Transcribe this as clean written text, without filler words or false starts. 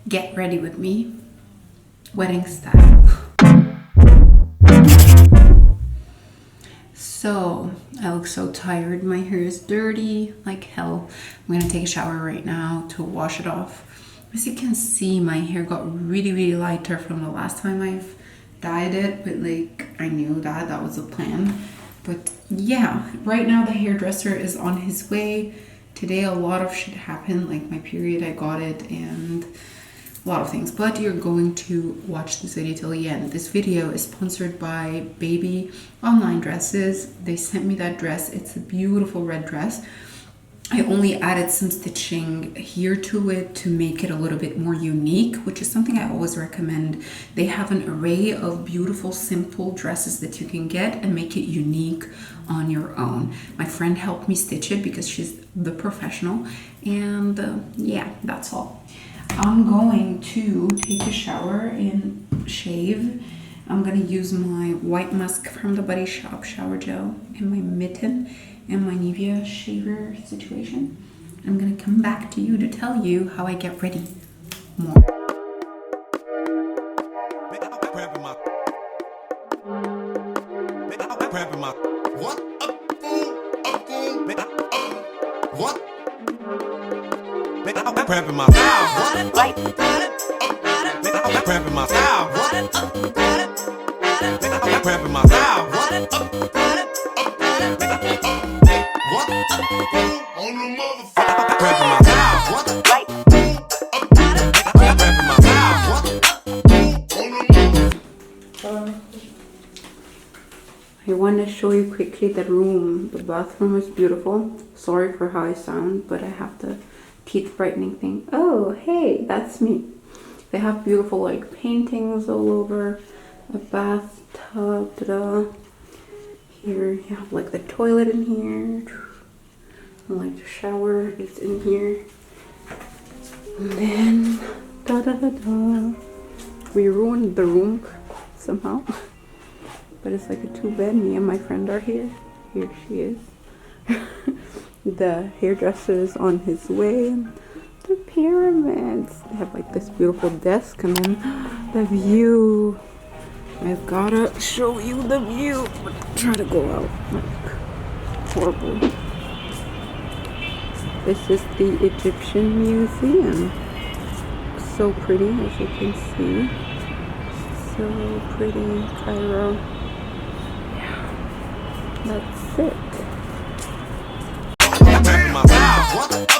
Get ready with me, wedding style. So I look so tired. My hair is dirty like hell. I'm gonna take a shower right now to wash it off. As you can see, my hair got really lighter from the last time I've dyed it, but like I knew that was a plan. But yeah, right now the hairdresser is on his way. Today a lot of shit happened, like my period, I got it, and a lot of things. But you're going to watch this video till the end. This video is sponsored by Baby Online Dresses. They sent me that dress. It's a beautiful red dress. I only added some stitching here to it to make it a little bit more unique, which is something I always recommend. They have an array of beautiful, simple dresses that you can get and make it unique on your own. My friend helped me stitch it because she's the professional, and yeah, that's all. I'm going to take a shower and shave. I'm gonna use my white musk from the Body Shop shower gel and my mitten and my Nivea shaver situation. I'm gonna come back to you to tell you how I get ready more. Cramping my style. Cramping my style. Cramping my style. On the motherfucker. Cramping my style. Cramping my style. I want to show you quickly the room. The bathroom is beautiful. Sorry for how I sound, but I have the teeth brightening thing. Oh, hey, that's me. They have beautiful like paintings all over the bathtub. Here you have like the toilet in here, and like the shower is in here, and then we ruined the room somehow, but it's like a 2-bed. Me and my friend are here. Here she is. The hairdresser is on his way. The pyramids. They have like this beautiful desk, and then the view. I've gotta show you the view. But try to go out like horrible. This is the Egyptian Museum. So pretty, as you can see. So pretty, Cairo. Yeah, that's it. Cramping my style.